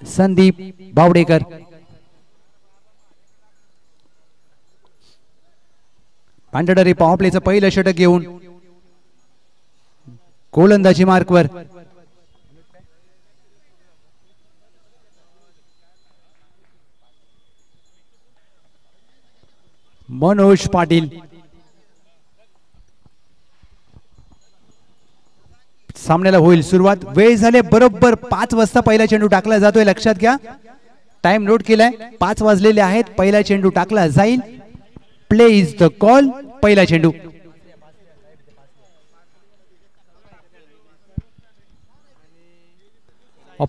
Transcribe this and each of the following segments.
Sandeep Bawdekar. Mandatory power प्लेचं पहिलं षटक घेऊन गोलंदाजी मार्कवर. मनोज पाटील. सामन्याला होईल सुरुवात. वेळ झाले बरोबर 5 वाजता पहिला चेंडू टाकला जातोय. लक्षात घ्या, टाइम नोट केलाय. 5 वाजलेले आहेत. पहिला चेंडू टाकला जाईल. Play is the call. पहिला चेंडू.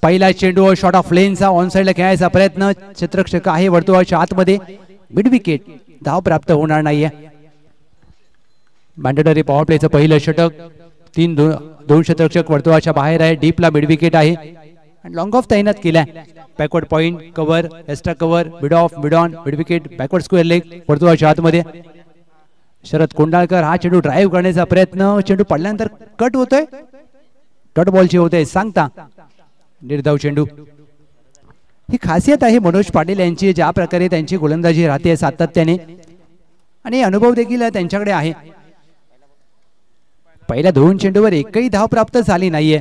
पहिला चेंडू शॉट ऑफ लेनचा ऑन साइडला खेळायचा प्रयत्न. क्षेत्ररक्षक आहे वर्तुळाच्या आतमध्ये. Mid wicket. धाव प्राप्त होणार नाहीये. मॅन्डेटरी पॉवर प्लेचं पहिलं षटक. 2 क्षेत्ररक्षक वर्तुळाच्या बाहेर आहे. डीपला मिड विकेट आहे. लॉंग ऑफ तैनात केलाय. Backward point, cover, extra cover, mid of, mid on, mid wicket, backward square leg वर्तुळाच्या आतमध्ये. शरद कोंडाळकर हा चेंडू ड्राईव्ह करण्याचा प्रयत्न. चेंडू पडल्यानंतर कट होतोय. डॉट बॉलची होते सांगता. निर्धाव चेंडू. ही खासियत आहे मनोज पाटील यांची, ज्या प्रकारे त्यांची गोलंदाजी राहते सातत्याने आणि अनुभव देखील त्यांच्याकडे आहे. पहिल्या 2 चेंडूवर एकही धाव प्राप्त झाली नाहीये.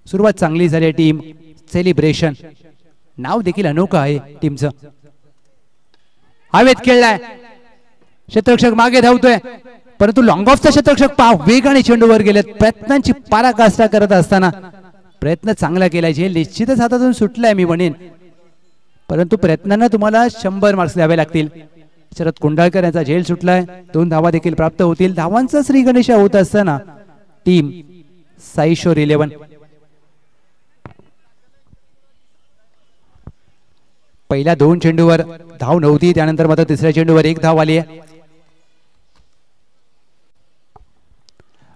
सुरुवात चांगली झाली. Team celebration. नाव देखील अनोखं आहे टीमचं. हवेत खेळलाय. क्षेत्ररक्षक मागे धावतोय, परंतु लॉंग ऑफचा क्षेत्ररक्षक पहा वेगाने चेंडूवर गेलेत. प्रयत्नांची पराकाष्ठा करत असताना प्रयत्न चांगला केलाय. झेल निश्चितच हातातून सुटलाय मी म्हणेन, परंतु प्रयत्नांना तुम्हाला 100 मार्क्स द्यावे लागतील. शरद कोंडाळकर यांचा झेल सुटलाय. 2 धावा देखील प्राप्त होतील. धावांचा श्री गणेशा होत असताना टीम साईशोर 11. पहिल्या 2 चेंडूवर धाव नव्हती. त्यानंतर मात्र तिसऱ्या चेंडूवर 1 धाव आली आहे.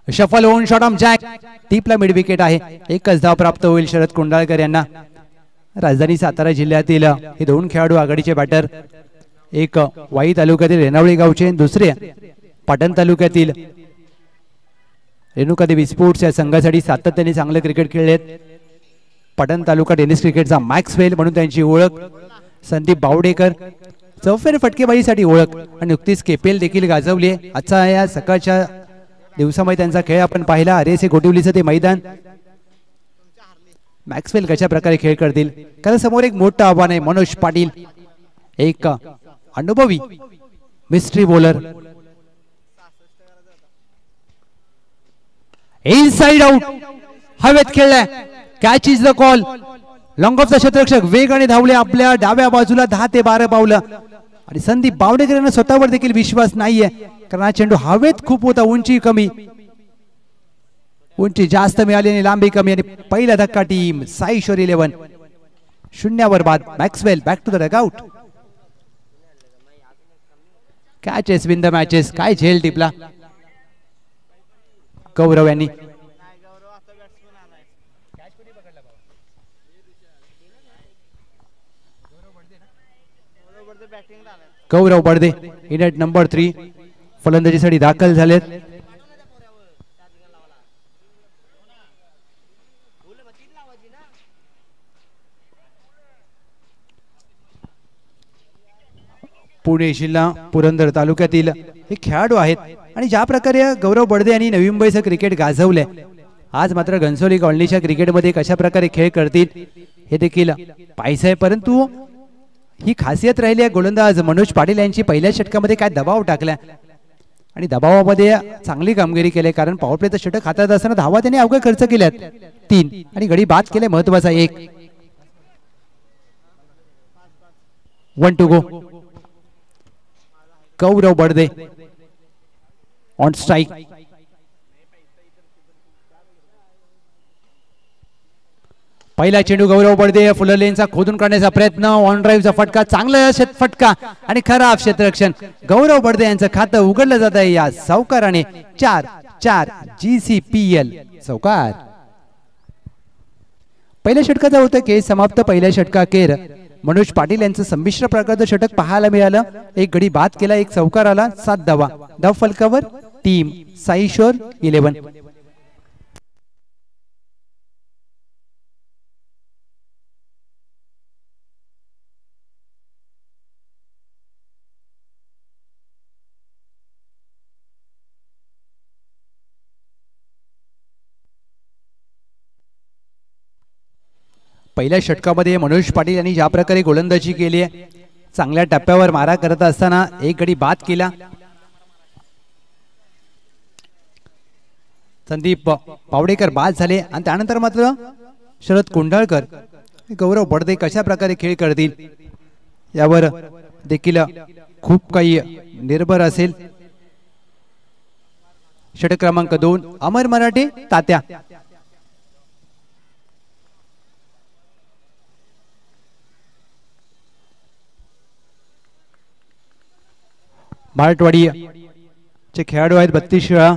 शफल होऊन शॉट ऑन जॅक. टीपला मिड विकेट आहे. 1च धाव प्राप्त होईल शरद कोंडाळकर यांना. राजधानी सातारा जिल्ह्यातील हे 2 खेळाडू आघाडीचे बॅटर. एक वाई तालुक्यातील रेणावळी गावचे, दुसरे पाटण तालुक्यातील रेणुकादेवी स्पोर्ट्स या संघासाठी सातत्याने चांगले क्रिकेट खेळलेत. पाटण तालुका टेनिस क्रिकेटचा मॅक्सवेल म्हणून त्यांची ओळख. संदीप बावडेकर चौफेर फटकेबाजीसाठी ओळख आणि नुकतीच केपीएल देखील गाजवली. आजचा या सकाळच्या दिवसामध्ये त्यांचा खेळ आपण पाहिला. अरेसे गोटिवलीचं ते मैदान. मॅक्सवेल कशा प्रकारे खेळ करतील, कारण समोर एक मोठं आव्हान आहे. मनोज पाटील एक अनुभवी मिस्ट्री बॉलर. Inside out. हवेत खेळलाय. Catch is the call. Long ऑफचा क्षेत्ररक्षक वेगाने धावले आपल्या डाव्या बाजूला 10 ते 12 पावलं. आणि संदीप बावडेकर यांना स्वतःवर देखील विश्वास नाहीये, कारण हा चेंडू हवेत खूप होता. उंची कमी, उंची जास्त मिळाली आणि लांबी कमी. आणि पहिला धक्का टीम साईशोर 11 0 बाद. Maxwell back to the dugout. Catches win the matches. काय झेल टिपला गौरव यांनी. Gaurav Badade in at number 3 फलंदाजीसाठी दाखल झालेत. पुणे जिल्हा पुरंदर तालुक्यातील हे खेळाडू आहेत. आणि ज्या प्रकारे गौरव बडदे यांनी नवी मुंबईचं क्रिकेट गाजवलंय, आज मात्र घनसोली कॉलनीच्या क्रिकेटमध्ये कशा प्रकारे खेळ करतील हे देखील पाहायचं आहे. परंतु ही खासियत राहिली आहे गोलंदाज मनोज पाटील यांची. पहिल्या षटकामध्ये काय दबाव टाकला आणि दबावामध्ये चांगली कामगिरी केली, कारण पॉवर प्लेचं षटक हातात असताना धावा त्यांनी अवघड खर्च केल्यात 3 आणि गडी बाद केले महत्वाचा 1. 1 to go. Gaurav Badade on strike. पहिला चेंडू गौरव बडदे फुलर लेनचा खोदून काढण्याचा प्रयत्न. ऑन ड्राईव्हचा फटका, चांगला फटका आणि खराब क्षेत्ररक्षण. गौरव बडदे यांचं खातं उघडलं जात आहे या सावकाराने. 4-4 GCPL सावकार. पहिल्या षटकाचा होतं केस समाप्त. पहिल्या षटकाखेर मनोज पाटील यांचं संमिश्र प्रकारचं षटक पाहायला मिळालं. 1 गडी बाद केला, 1 चौकार आला, 7 धावा. धाव फलकावर टीम साईशोर 11. पहिल्या षटकामध्ये मनोज पाटील यांनी ज्या प्रकारे गोलंदाजी केली आहे, चांगल्या टप्प्यावर मारा करत असताना एक गडी बाद केला. संदीप पावडेकर बाद झाले आणि त्यानंतर मात्र शरद कुंडळकर, गौरव बडदे कशा प्रकारे खेळ करतील यावर देखील खूप काही निर्भर असेल. षटक क्रमांक 2 अमर मराठे तात्या. मराठवाडी चे खेळाडू आहेत 32 वेळा,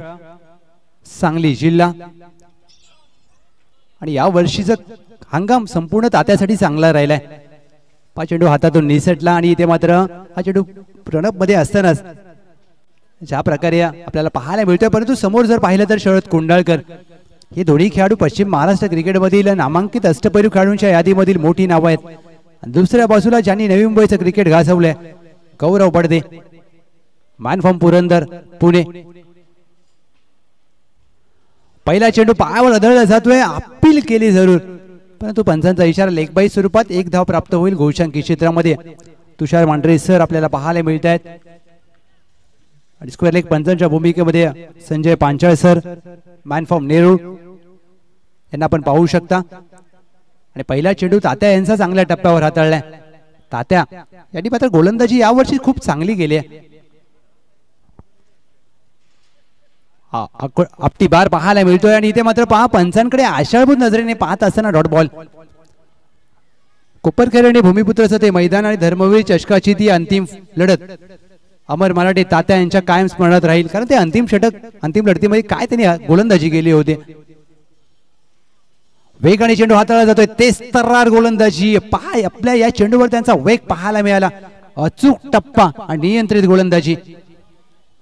सांगली जिल्हा. आणि या वर्षीचा हंगाम संपूर्ण तात्यासाठी चांगला राहिलाय. हा चेंडू हातातून निसटला आणि इथे मात्र हा चेंडू प्रणब मध्ये असतानाच ज्या प्रकारे आपल्याला पाहायला मिळतोय, परंतु समोर जर पाहिलं तर शरद कुंडळकर हे दोन्ही खेळाडू पश्चिम महाराष्ट्र क्रिकेटमधील नामांकित अष्टपैलू खेळाडूंच्या यादीमधील मोठी नावं आहेत. दुसऱ्या बाजूला ज्यांनी नवी मुंबईचं क्रिकेट गाजवलंय गौरव बडदे, मॅन फ्रॉम पुरंदर पुणे. पहिला चेंडू पायावर आदळला जातोय, अपील केली जरूर, परंतु पंचांचा इशारा लेगबाई स्वरूपात एक धाव प्राप्त होईल. गोलशंकी क्षेत्रामध्ये तुषार मांढरे सर आपल्याला पाहायला मिळत आहेत आणि स्क्वेअर लेग पंचांच्या भूमिकेमध्ये Sanjay Panchal sir, man from Nerul यांना आपण पाहू शकता. आणि पहिला चेंडू तात्या यांचा चांगल्या टप्प्यावर हाताळलाय. तात्या यांनी मात्र गोलंदाजी यावर्षी खूप चांगली केली आहे. आपटी बार पाहायला मिळतोय आणि इथे मात्र पहा पंचांकडे आशाळभूत नजरेने पाहत असताना डॉट बॉल. कोपरखेरणे भूमिपुत्राचं ते मैदान आणि धर्मवीर चषकाची ती अंतिम लढत अमर मराठे तात्या यांच्या कायम स्मरणात राहील, कारण ते अंतिम षटक अंतिम लढतीमध्ये काय त्यांनी गोलंदाजी केली होती. वेगाने चेंडू हाताळला जातोय, तेच तर्रार गोलंदाजी. पाय आपल्या या चेंडूवर त्यांचा वेग पाहायला मिळाला, अचूक टप्पा आणि नियंत्रित गोलंदाजी.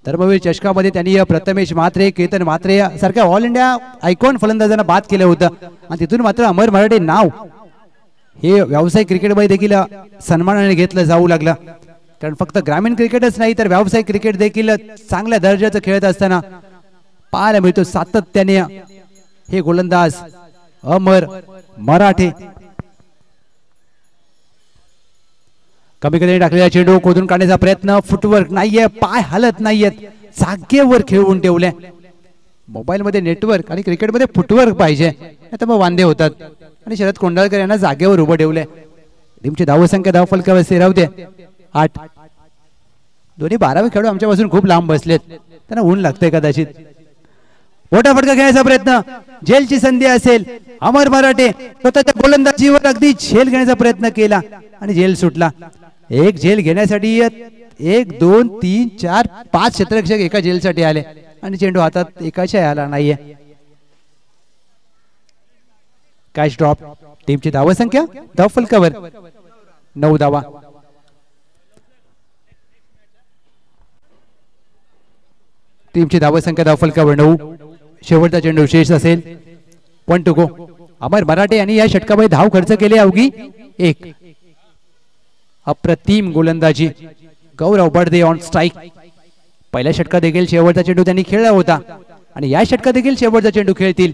धर्मवीर चषकामध्ये त्यांनी प्रथमेश म्हात्रे, केतन म्हात्रे सारख्या ऑल इंडिया आयकॉन फलंदाजांना बाद केलं होतं आणि तिथून मात्र अमर मराठे नाव हे व्यावसायिक क्रिकेटमध्ये देखील सन्मानाने घेतलं जाऊ लागलं. कारण फक्त ग्रामीण क्रिकेटच नाही तर व्यावसायिक क्रिकेट देखील चांगल्या दर्जाचं खेळत असताना पाहायला मिळतो सातत्याने हे गोलंदाज अमर मराठे. कमी कधी टाकलेला चेंडू खोदून काढण्याचा प्रयत्न, फुटवर्क नाहीये, पाय हलत नाहीयेत, जागेवर खेळवून ठेवले. मोबाईल मध्ये नेटवर्क आणि क्रिकेटमध्ये फुटवर्क पाहिजे, आता मग वांदे होतात. आणि शरद कोंडाळकर यांना जागेवर उभं ठेवले. टीमची धावसंख्या धाव फलकावर स्थिरावते 8. दोन्ही 12वे खेळाडू आमच्यापासून खूप लांब बसलेत, त्यांना ऊन लागतंय कदाचित. मोठा फटका घेण्याचा प्रयत्न, झेलची संधी असेल. अमर मराठे स्वतःच्या गोलंदाजीवर अगदी झेल घेण्याचा प्रयत्न केला आणि झेल सुटला. एक झेल घेण्यासाठी 1 2 3 4 5 क्षेत्ररक्षक एका झेलसाठी आले आणि चेंडू हातात एकाच्या आला नाहीये. Catch drop. टीमची धावसंख्या धाव फलकावर 9 धावा. टीमची धावसंख्या धाव फलकावर 9. शेवटचा चेंडू शेष असेल. 1 टू गो. अमर मराठे यांनी या षटकामध्ये धाव खर्च केली अवघी 1. अप्रतिम गोलंदाजी. गौरव बडदे ऑन स्ट्राइक. पहिल्या षटकात देखील शेवटचा चेंडू त्यांनी खेळला होता आणि या षटकात देखील शेवटचा चेंडू खेळतील.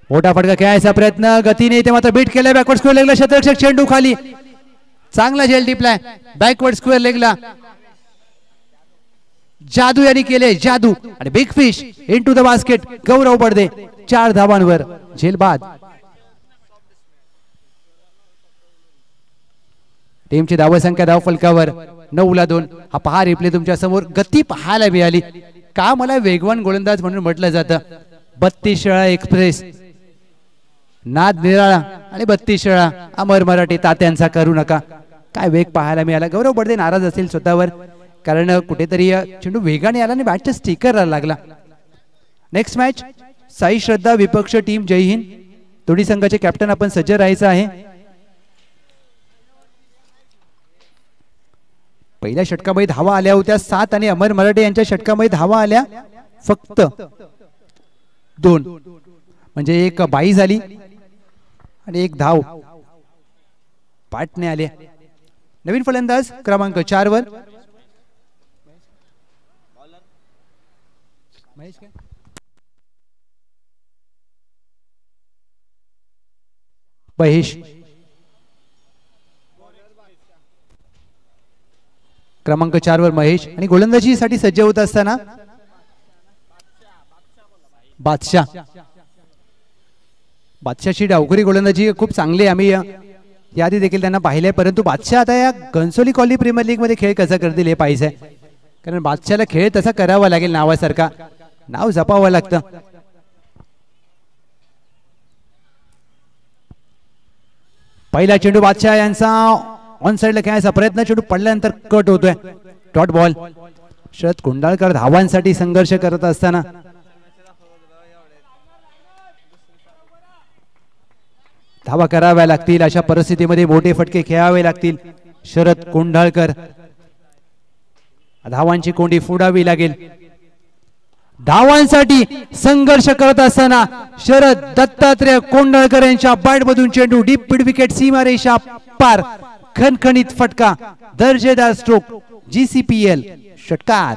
मोठा फटका खेळायचा प्रयत्न, गतीने इथे मात्र बीट केलाय. बॅकवर्ड स्क्वेअर लेगला क्षेत्ररक्षक, चेंडू खाली, चांगला झेल टिपलाय. बॅकवर्ड स्क्वेअर लेगला जादू यांनी केले, जादू आणि big fish into the basket. Gaurav Badde 4 धावांवर झेल बाद. टीमची धावसंख्या धाव फलकावर 9-2. हा पहा रिप्ले तुमच्या समोर. गती पाहायला मिळाली. का मला वेगवान गोलंदाज म्हणून म्हटलं जातं. 32 वेळा एक्सप्रेस, नाद निराळा आणि 32 वेळा अमर मराठे तात्यांचा करू नका. काय वेग पाहायला मिळाला. गौरव बडदे नाराज असेल स्वतःवर, कारण कुठेतरी चेंडू वेगाने आला आणि बॅटच्या स्टिकर लागला. नेक्स्ट मॅच साई श्रद्धा विपक्ष टीम जय हिंद. दोन्ही संघाचे कॅप्टन आपण सज्ज राहायचं आहे. पहिल्या षटकामध्ये धावा आल्या होत्या 7 आणि अमर मराठे यांच्या षटकामध्ये धावा आल्या फक्त 2, म्हणजे एक बाई झाली आणि एक धाव पाटने आले. नवीन फलंदाज क्रमांक 4 वर महेश क्रमांक 4 वर महेश आणि गोलंदाजीसाठी सज्ज होत असताना बादशाहची डावखुरी गोलंदाजी खूप चांगली आम्ही यादी देखील त्यांना पाहिले, परंतु बादशाह आता या घनसोली कॉलनी प्रीमियर लीग मध्ये खेळ कसा करतील हे पाहिजे, कारण बादशाहला खेळ तसा करावा लागेल, नावासारखा नाव जपावं लागतं. पहिला चेंडू बादशाह यांचा ऑन साइडला खेळायचा प्रयत्न, चेंडू पडल्यानंतर कट होतोय. Dot ball. शरद कुंडाळकर धावांसाठी संघर्ष करत असताना धावा कराव्या लागतील, अशा परिस्थितीमध्ये मोठे फटके खेळावे लागतील. शरद कुंडाळकर धावांची कोंडी फोडावी लागेल. धावांसाठी संघर्ष करत असताना शरद दत्तात्रय कोंडाळकर यांच्या बॅटमधून चेंडू डीप मिड विकेट, सीमारेषा पार, खणखणीत फटका, दर्जेदार स्ट्रोक, GCPL षटकार.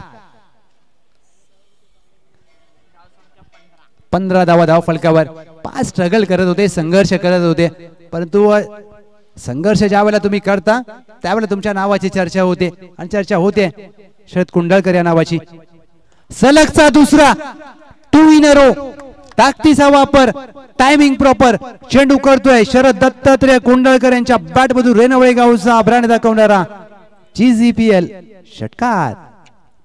15 धावा धाव फलकावर. 5 स्ट्रगल करत होते, संघर्ष करत होते, परंतु संघर्ष ज्या वेळेला तुम्ही करता त्यावेळेला तुमच्या नावाची चर्चा होते आणि चर्चा होते शरद कुंडाळकर या नावाची. सलगचा दुसरा 2 in a row, ताकदीचा वापर, टायमिंग प्रॉपर, चेंडू करतोय शरद दत्तात्रय कुंडाळकर यांच्या बॅटमधून रेनवळे गावचा ब्रँड दाखवणारा GCPL षटकार.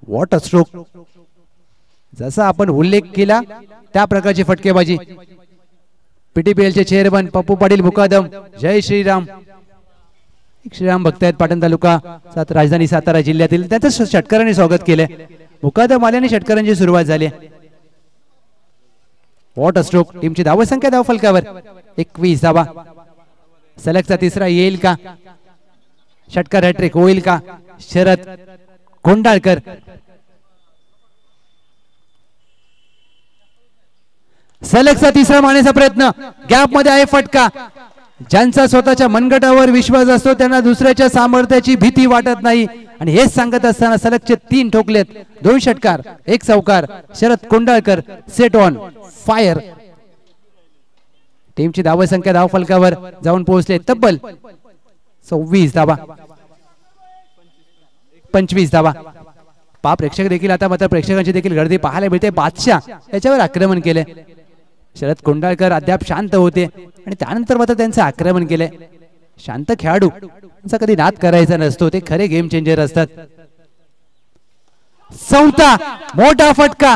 What a stroke. जसा आपण उल्लेख केला त्या प्रकारची फटकेबाजी. PTPL चे चेअरमन पप्पू पाटील मुकादम, जय श्रीराम. श्रीराम भक्त आहेत पाटण तालुका राजधानी सातारा जिल्ह्यातील, त्यांचं षटकाराने स्वागत केले. मुकादम आल्याने षटकारांची सुरुवात झाली. What a stroke. टीमची धावसंख्या धाव फलकावर 21 धावा. सलगचा तिसरा येईल का, षटकार हॅट्रिक होईल का शरद कोंडाळकर. सलगचा तिसरा मारण्याचा प्रयत्न, गॅप मध्ये आहे फटका. ज्यांचा स्वतःच्या मनगटावर विश्वास असतो त्यांना दुसऱ्याच्या सामर्थ्याची भीती वाटत नाही, आणि हेच सांगत असताना सलगचे 3 ठोकलेत, 2 षटकार, 1 चौकार. Sharad Kondalkar set on fire. टीमची धावसंख्या धाव फलकावर जाऊन पोहोचले तब्बल 26 धावा, 25 धावा. प्रेक्षक देखील आता मात्र प्रेक्षकांची देखील गर्दी पाहायला मिळते. बादशाह याच्यावर आक्रमण केले. शरद कोंडाळकर अद्याप शांत होते आणि त्यानंतर मात्र त्यांचं आक्रमण केले. शांत खेळाडू त्यांचा कधी नाद करायचा नसतो, ते खरे गेम चेंजर असतात. चौथा मोठा फटका,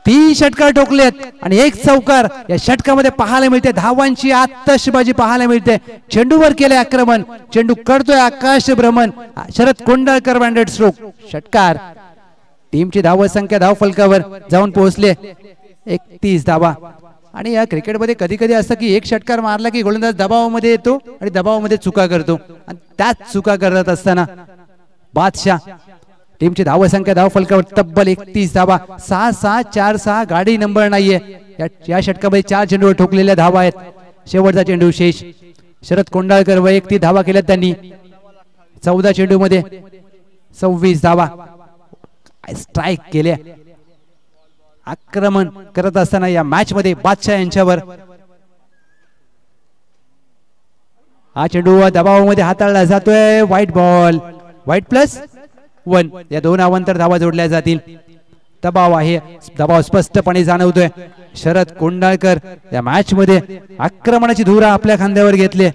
3 षटकार ठोकलेत आणि 1 चौकार या षटकामध्ये पाहायला मिळते. धावांची आतषबाजी पाहायला मिळते. चेंडूवर केले आक्रमण, चेंडू करतोय आकाश भ्रमण. शरद कोंडाळकर बँडेड स्ट्रोक षटकार. टीमची धावसंख्या धाव फलकावर जाऊन पोहोचले 31 धावा. आणि या क्रिकेटमध्ये कधी कधी असतं की 1 षटकार मारला की गोलंदाज दबावामध्ये येतो आणि दबावामध्ये चुका करतो, आणि त्याच चुका करत असताना बादशाह. टीमची धावसंख्या धाव फलकावर तब्बल 31 धावा. 6-6, 4-6 गाडी नंबर नाहीये. या षटकामध्ये 4 चेंडूवर ठोकलेल्या धावा आहेत. शेवटचा चेंडू शेष. शरद कोंडाळकर वैयक्तिक धावा केल्यात त्यांनी. 14 चेंडू मध्ये 26 धावा. स्ट्राईक केले. आक्रमण करत असताना या मॅच मध्ये बादशाह यांच्यावर हा चेंडू दबावामध्ये हाताळला जातोय. White ball, white +1. या 2 अवांतर धावा जोडल्या जातील. दबाव आहे, दबाव स्पष्टपणे जाणवतोय. शरद कोंडाळकर या मॅच मध्ये आक्रमणाची धुरा आपल्या खांद्यावर घेतले.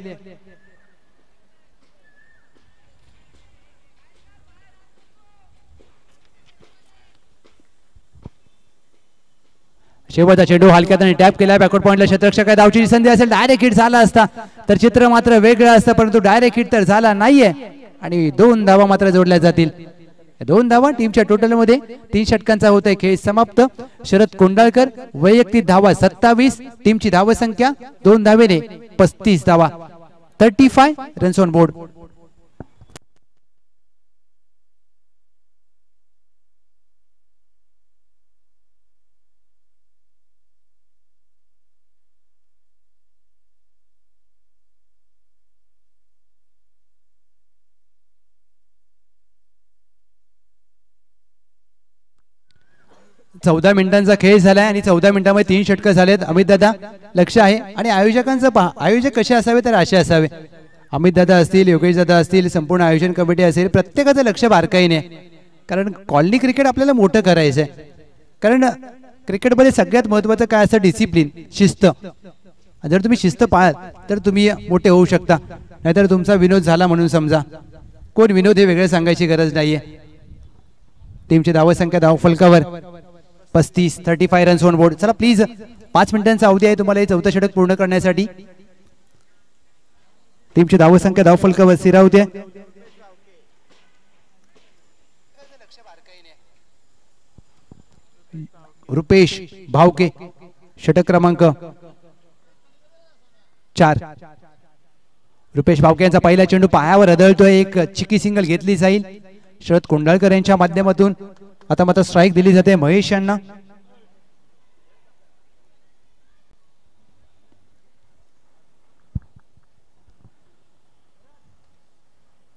शेवटचा चेंडू हलक्यात आणि टॅप केला. बॅकवर्ड पॉइंटला क्षेत्ररक्षक धावची संधी असेल, डायरेक्ट हिट झाला असता तर चित्र मात्र वेगळं असतं, परंतु डायरेक्ट हिट तर झाला नाहीये आणि 2 धावा मात्र जोडल्या जातील. 2 धावा टीमच्या टोटल मध्ये 3 षटकांचा होतोय खेळ समाप्त. शरद कोंडाळकर वैयक्तिक धावा 27, टीमची धावसंख्या 2 धावेने 35 धावा, 35 रन्स ऑन बोर्ड. 14 मिनिटांचा खेळ झालाय आणि 14 मिनिटांमध्ये 3 षटकं झालेत. अमित दादा लक्ष आहे आणि आयोजकांचं पहा, आयोजक कसे असावे तर असे असावे. अमित दादा असतील, योगेश दादा असतील, संपूर्ण आयोजन कमिटी असेल, प्रत्येकाचं लक्ष बारकाईने, कारण कॉलनी क्रिकेट आपल्याला मोठं करायचं आहे. कारण क्रिकेटमध्ये सगळ्यात महत्त्वाचं काय असतं? डिसिप्लिन, शिस्त. जर तुम्ही शिस्त पाळाल तर तुम्ही मोठे होऊ शकता, नाहीतर तुमचा विनोद झाला म्हणून समजा. कोण विनोद हे वेगळे सांगायची गरज नाहीये. टीमची धावसंख्या धावफलकावर 35, 35 रन्स ऑन बोर्ड. चला प्लीज, 5 मिनिटांचा अवधी आहे तुम्हाला हे चौथं षटक पूर्ण करण्यासाठी. टीमची धावसंख्या धावफलकावर स्थिरावते. रुपेश भावके षटक क्रमांक 4. रुपेश भावके यांचा पहिला चेंडू पायावर आदळतोय. एक चिकी सिंगल घेतली जाईल शरद कोंडाळकर यांच्या माध्यमातून. आता मात्र स्ट्राइक दिली जाते महेश यांना.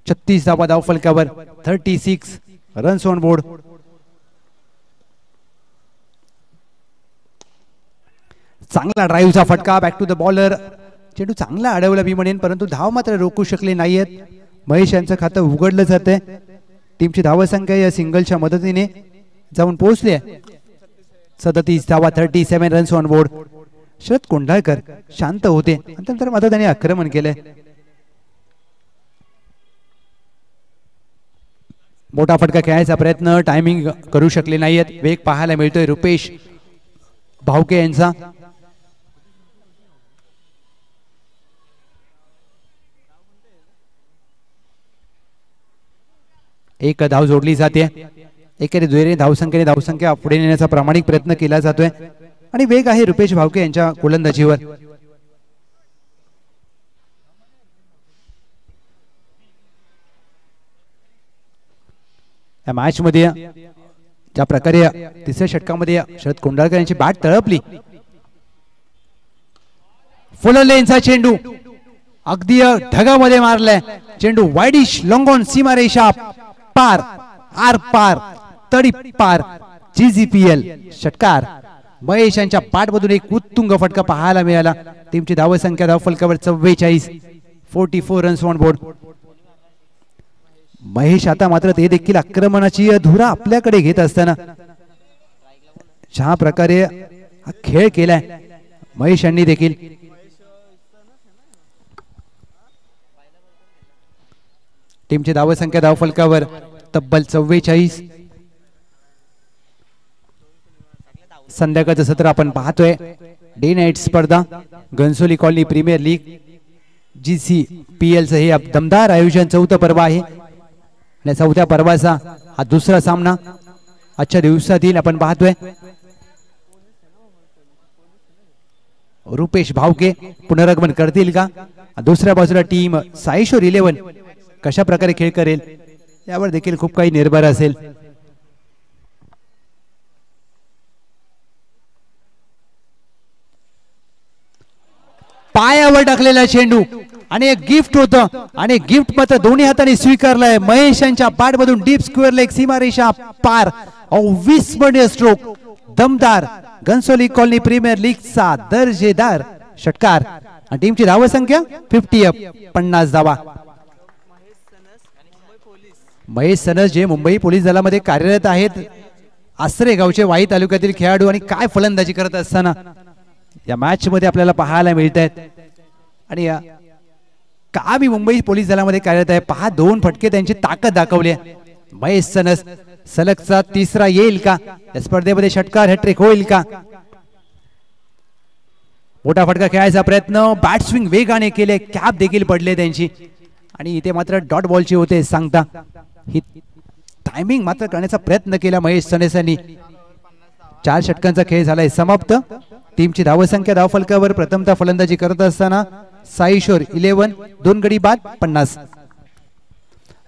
छत्तीस धावा धावफलकावर, 36 रन्स ऑन बोर्ड. चांगला ड्राईव्हचा फटका, बॅक टू द बॉलर. चेंडू चांगला अडवला मी म्हणेन, परंतु धाव मात्र रोखू शकले नाहीयेत. महेश यांचं खातं उघडलं जाते. टीमची धावसंख्या या सिंगलच्या मदतीने जाऊन पोहोचली आहे 37 धावा, 37 runs on board. Sharad Kondalkar शांत होते, नंतर मात्र त्यांनी आक्रमण केले. मोठा फटका खेळायचा प्रयत्न, टायमिंग करू शकले नाहीयेत. वेग पाहायला मिळतोय रुपेश भावके यांचा. एक धाव जोडली जाते. एकेरी दुहेरी धावसंख्या पुढे नेण्याचा प्रामाणिक प्रयत्न केला जातोय आणि वेग आहे रुपेश भावके यांच्या गोलंदाजीवर. या मॅच मध्ये ज्या प्रकारे तिसऱ्या षटकामध्ये शरद कोंडाळकर यांची बॅट तळपली, फुल लेनचा चेंडू अगदी ढगामध्ये मारलाय. चेंडू वाईडिश लॉंग ऑन सीमारेषा पार, आर पार, तडी पार. GGPL षटकार. महेश यांच्या पाठमधून एक उत्तुंग फटका पाहायला मिळाला. टीमची धावसंख्या धावफलकावर 44, 44 रन्स ऑन बोर्ड. महेश आता मात्र ते देखील आक्रमणाची धुरा आपल्याकडे घेत असताना ज्या प्रकारे हा खेळ केलाय महेश यांनी देखील. टीमची धावसंख्या धावफलकावर तब्बल 44. संध्याकाळचं सत्र आपण पाहतोय. डे नाईट स्पर्धा Ghansoli colony premier league GCPL चं हे दमदार आयोजन. चौथं पर्व आहे आणि चौथ्या पर्वाचा हा दुसरा सामना आजच्या दिवसातील आपण पाहतोय. रुपेश भावके पुनरागमन करतील का? दुसऱ्या बाजूला टीम साईशोर 11 कशा प्रकारे खेळ करेल यावर देखील खूप काही निर्भर असेल. पायावर टाकलेला चेंडू आणि एक गिफ्ट होतं आणि गिफ्ट मात्र दोन्ही हाताने स्वीकारलाय. महेश यांच्या बॅटमधून डीप स्क्वेअर लेग सीमारेषा पार. अविस्मरणीय स्ट्रोक, दमदार घनसोली कॉलनी प्रीमियर लीगचा दर्जेदार षटकार. आणि टीमची धावसंख्या 50 धावा. महेश सनस जे मुंबई पोलीस दलामध्ये कार्यरत आहेत, आसरे गावचे वाई तालुक्यातील खेळाडू, आणि काय फलंदाजी करत असताना या मॅच मध्ये आपल्याला पाहायला मिळत आहेत. आणि का मी मुंबई पोलीस दलामध्ये कार्यरत आहे पहा, 2 फटके त्यांची ताकद दाखवली आहे. महेश सनस सलगचा तिसरा येईल का या स्पर्धेमध्ये? षटकार हॅट्रिक होईल का? मोठा फटका खेळायचा प्रयत्न, बॅट स्विंग वेगाने केले, कॅप देखील पडले त्यांची आणि इथे मात्र डॉट बॉलची होते सांगता. ही टायमिंग मात्र करण्याचा प्रयत्न केला महेश सनस यांनी. 4 षटकांचा खेळ झालाय समाप्त. टीमची धावसंख्या धावफलकावर प्रथमतः फलंदाजी करत असताना साईशोर 11 2 गडी बाद 50.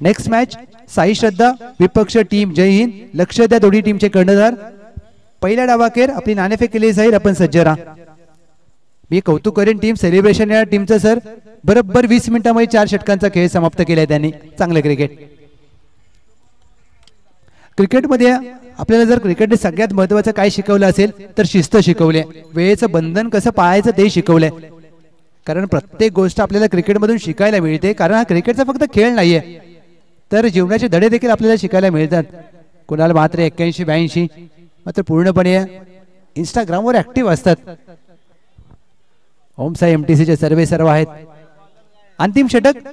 नेक्स्ट मॅच साई श्रद्धा विपक्ष टीम जय हिंद. लक्ष द्या दोन्ही टीमचे कर्णधार. पहिल्या डावाखेर आपली नाणेफेक केली जाईल, आपण सज्ज राहा. मी कौतुक करेन टीम सेलिब्रेशन या टीमचं सर. बरोबर 20 मिनिटांमध्ये 4 षटकांचा खेळ समाप्त केलाय त्यांनी. चांगलं क्रिकेट. क्रिकेटमध्ये आपल्याला जर क्रिकेटने सगळ्यात महत्त्वाचं काय शिकवलं असेल तर शिस्त शिकवली, वेळेचं बंधन कसं पाळायचं ते शिकवलंय. कारण प्रत्येक गोष्ट आपल्याला क्रिकेटमधून शिकायला मिळते, कारण हा क्रिकेटचा फक्त खेळ नाहीये, तर जीवनाचे धडे देखील आपल्याला शिकायला मिळतात. कुणाला मात्र 81-82 मात्र पूर्णपणे इंस्टाग्रामवर ऍक्टिव्ह असतात. ओमसाई MTCचे सर्व आहेत. अंतिम षटक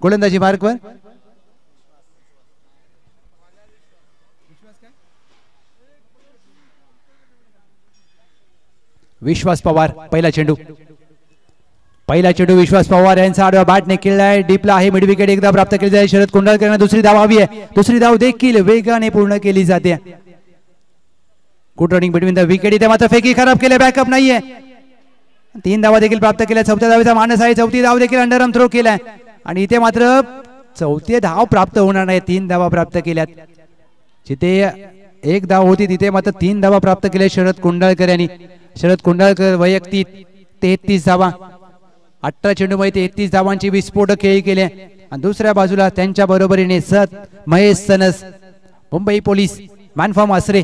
गोलंदाजी मार्कवर. विश्वास पवार पहिला चेंडू विश्वास पवार यांचा आडवा बॅटने खेळलाय, डीपला आहे, मिड विकेट एकदा प्राप्त केली जाईल. शरद कुंडलकर दुसरी धाव हवी आहे, दुसरी धाव देखील वेगाने पूर्ण केली जाते. Good running between the wicket. इथे मात्र फेकी खराब केले, बॅकअप नाहीये. 3 धावा देखील प्राप्त केल्या. चौथ्या धावेचा मानस आहे, चौथी धाव देखील अंडरआर्म थ्रो केलाय आणि इथे मात्र चौथी धाव प्राप्त होणार नाही. 3 धावा प्राप्त केल्यात, जिथे 1 धाव होती तिथे मात्र 3 धावा प्राप्त केल्या शरद कुंडलकर यांनी. शरद कुंडलकर वैयक्तिक 33 धावा, 18 चेंडूमध्ये 33 धावांची विस्फोटक खेळी केले. आणि दुसऱ्या बाजूला त्यांच्या बरोबरीने Mahesh Sanas, Mumbai police, man form Asare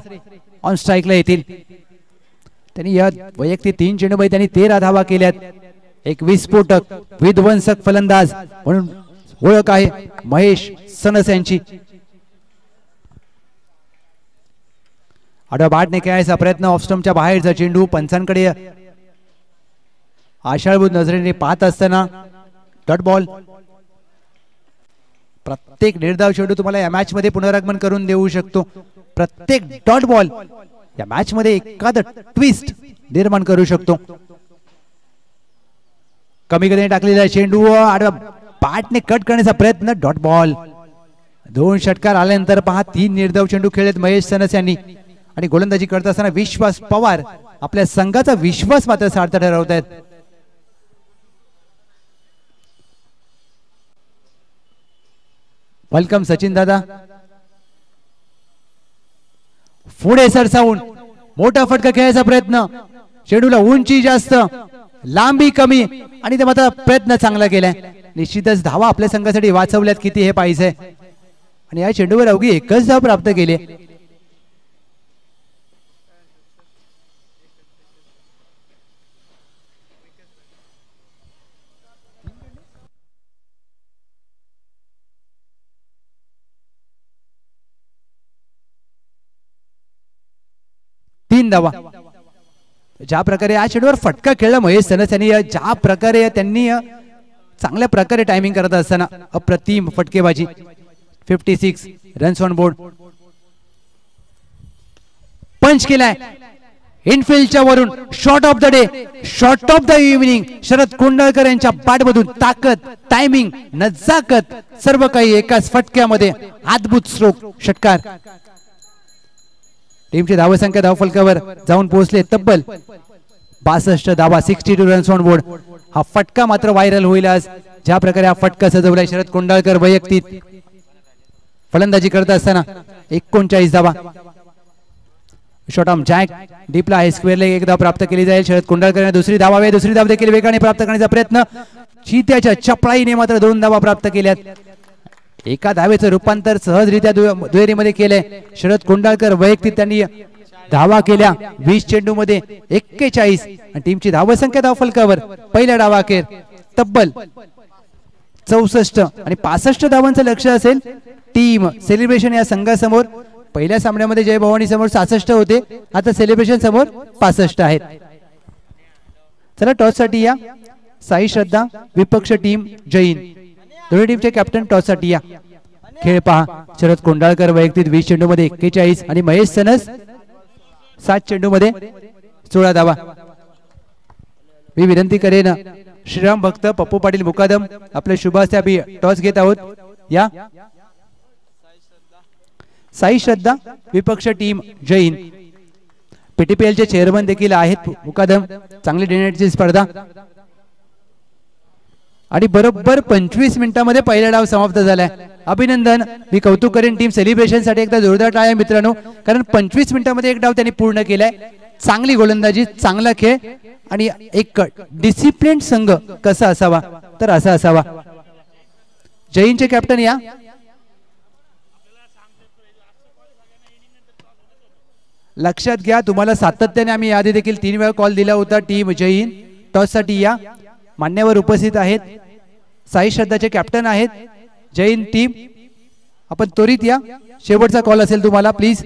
on स्ट्राईकला येतील. त्यांनी या वैयक्तिक 3 चेंडूमध्ये त्यांनी 13 धावा केल्यात. एक विस्फोटक विध्वंसक फलंदाज म्हणून ओळख आहे महेश सनस यांची. आडवा बॅटने खेळायचा प्रयत्न, ऑफ स्टंपच्या बाहेरचा चेंडू. पंचांकडे आशाळभूत नजरेने पाहत असताना डॉट बॉल. प्रत्येक निर्धाव चेंडू तुम्हाला या मॅच मध्ये पुनरागमन करून देऊ शकतो. प्रत्येक डॉट बॉल या मॅच मध्ये एखादा ट्विस्ट निर्माण करू शकतो. कमी गतीने टाकलेला चेंडू आडवा बॅटने कट करण्याचा प्रयत्न, डॉट बॉल. 2 षटकार आल्यानंतर पहा 3 निर्धाव चेंडू खेळलेत महेश सनस यांनी. आणि गोलंदाजी करत असताना विश्वास पवार आपल्या संघाचा विश्वास मात्र सार्थ ठरवत आहेत. वेलकम सचिन दादा. पुढे सरसावून मोठा फटका खेळायचा प्रयत्न, चेंडूला उंची जास्त, लांबी कमी आणि ते मात्र प्रयत्न चांगला केलाय. निश्चितच धावा आपल्या संघासाठी वाचवल्यात किती हे पाहिजे. आणि या चेंडूवर अवघी 1च धाव प्राप्त केली. तीन धावा. ज्या प्रकारे या चेंडूवर फटका खेळला महेश सनस यांनी, ज्या प्रकारे त्यांनी चांगल्या प्रकारे टायमिंग करत असताना अप्रतिम फटकेबाजी. 56 रन्स ऑन बोर्ड. पंच केलाय इनफिल्डच्या वरून. Shot of the day, shot of the evening. Sharad Kundalkar यांच्या बॅटमधून ताकद, टायमिंग, नजाकत सर्व काही एकाच फटक्यामध्ये. अद्भुत स्ट्रोक, षटकार. टीमची धावसंख्या धावफलकावर जाऊन पोहोचले तब्बल 62 धावा, 62 रन्स ऑन बोर्ड. हा फटका मात्र व्हायरल होईल आज. ज्या प्रकारे हा फटका सजवलाय शरद कुंडलकर वैयक्तिक फलंदाजी करत असताना. 39 धावा. शॉट ऑन जॅक, डीपला आहे, स्क्वेअरला 1 धाव प्राप्त केली जाईल. शरद कुंडलकर दुसरी धाव हवी, दुसरी धाव देखील वेगाने प्राप्त करण्याचा प्रयत्न. चित्याच्या चपळाईने मात्र 2 धावा प्राप्त केल्यात. एका धावेचं रूपांतर सहजरित्या दुहेरीमध्ये केलंय शरद कुंडलकर वैयक्तिक. त्यांनी धावा केल्या 20 चेंडू मध्ये 41. आणि टीमची धावसंख्या धावफलकावर पहिल्या डावाखेर तब्बल 64 आणि 65 धावांचं लक्ष असेल. टीम सेलिब्रेशन या संघासमोर पहिल्या सामन्यामध्ये जय भवानी समोर 66 होते, आता सेलिब्रेशन समोर 65 आहेत. चला टॉस साठी या. साई श्रद्धा विपक्ष टीम जैन, दोन्ही टीमचे कॅप्टन टॉस साठी या. खेळ पहा. शरद कुंडलकर वैयक्तिक 20 चेंडू मध्ये 41 आणि महेश सनस 7 चेंडू मध्ये 16 धावा. मी विनंती करेन श्रीराम भक्त, पप्पू पाटील मुकादम आपल्या शुभास्ते आम्ही टॉस घेत आहोत. या साई श्रद्धा विपक्ष टीम जैन. PTPL चे चेअरमन देखील आहेत मुकादम. चांगली डिनेटची स्पर्धा. आणि बरोबर 25 मिनिटांमध्ये पहिला डाव समाप्त झालाय. अभिनंदन. मी कौतुक करेन टीम सेलिब्रेशन साठी. एकदा जोरदार टाळ्या मित्रांनो, कारण 25 मिनिटांमध्ये एक डाव त्यांनी पूर्ण केलाय. चांगली गोलंदाजी, चांगला खेळ आणि एक डिसिप्लिन संघ कसा असावा तर असा असावा. जैनचे कॅप्टन या. लक्षात घ्या, तुम्हाला सातत्याने आम्ही यादी देखील 3 वेळा कॉल दिला होता. टीम जय हिंद टॉस साठी या. मान्यवर उपस्थित आहेत, साई श्रद्धाचे कॅप्टन आहेत. जय हिंद टीम, आपण त्वरित या. शेवटचा कॉल असेल तुम्हाला, प्लीज.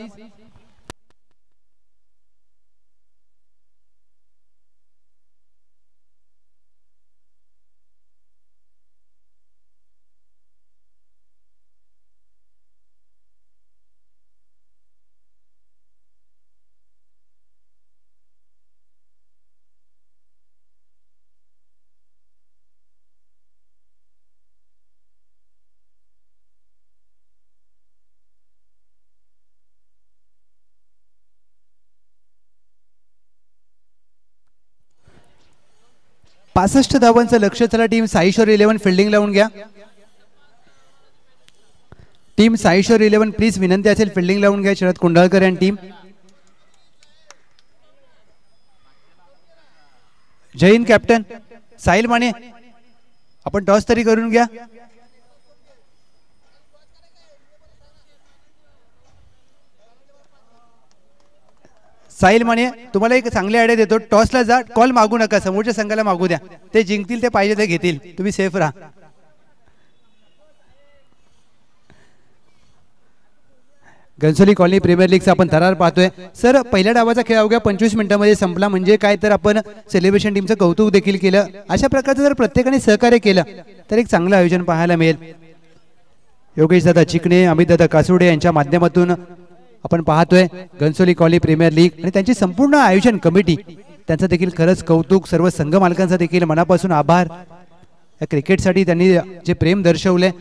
पासष्ट धावांचं लक्ष. चला टीम साईश्वर 11 फिल्डिंग लावून घ्या. टीम साईश्वर 11 प्लीज विनंती असेल फिल्डिंग लावून घ्या. शरद कुंडाळकर आणि टीम. जय हिंद कॅप्टन साहिल माने, आपण टॉस तरी करून घ्या. साहिल माने, तुम्हाला एक चांगली आयडिया देतो. टॉसला जा, कॉल मागू नका, समोरच्या संघाला मागू द्या. ते जिंकतील, ते पाहिजे ते घेतील, तुम्ही सेफ राहा. घनसोली कॉलनी प्रीमियर लीगचा आपण थरार पाहतोय. सर पहिल्या डावाचा खेळ अवघ्या 25 मिनिटांमध्ये संपला. म्हणजे काय तर आपण सेलिब्रेशन टीमचं कौतुक देखील केलं. अशा प्रकारचं जर प्रत्येकाने सहकार्य केलं तर एक चांगलं आयोजन पाहायला मिळेल. योगेश दादा चिकणे, अमित दादा कासुडे यांच्या माध्यमातून आपण पाहतोय घनसोली कॉलनी प्रीमियर लीग आणि त्यांची संपूर्ण आयोजन कमिटी, त्यांचं देखील खरंच कौतुक. सर्व संघ मालकांचा देखील मनापासून आभार. या क्रिकेटसाठी त्यांनी जे प्रेम दर्शवले.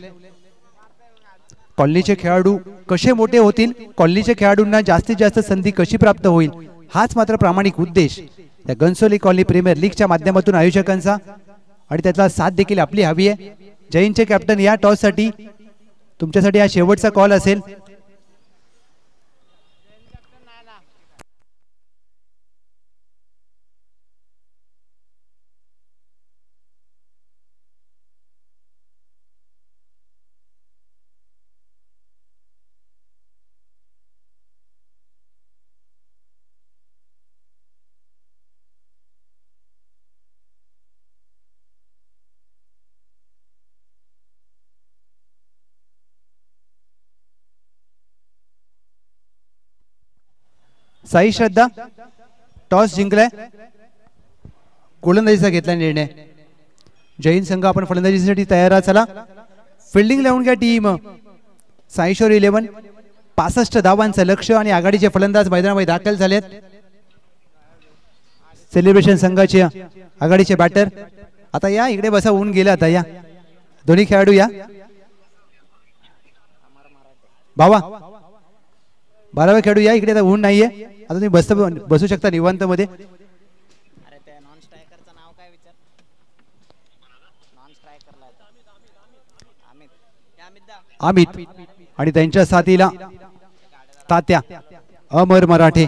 कॉलनीचे खेळाडू कसे मोठे होतील, कॉलनीच्या खेळाडूंना जास्तीत जास्त संधी कशी प्राप्त होईल, हाच मात्र प्रामाणिक उद्देश या घनसोली कॉलनी प्रीमियर लीगच्या माध्यमातून आयोजकांचा, आणि त्यातला साथ देखील आपली हवी आहे. जयंतचे कॅप्टन या टॉस साठी, तुमच्यासाठी हा शेवटचा कॉल असेल. साई श्रद्धा टॉस जिंकलाय, गोलंदाजीचा घेतला निर्णय. जैन संघ आपण फलंदाजीसाठी तयार आहात. चला फिल्डिंग लावून घ्या टीम साईश्वर 11. 65 धावांचं लक्ष आणि आघाडीचे फलंदाज मैदानामध्ये दाखल झालेत. सेलिब्रेशन संघाचे आघाडीचे बॅटर आता या इकडे बसा, ऊन गेला आता. या दोन्ही खेळाडू या. भावा 12वा खेळाडू या इकडे, आता ऊन नाहीये. आता तुम्ही बसू शकता निवांत मध्ये. अमित आणि त्यांच्या साथीला तात्या अमर मराठे.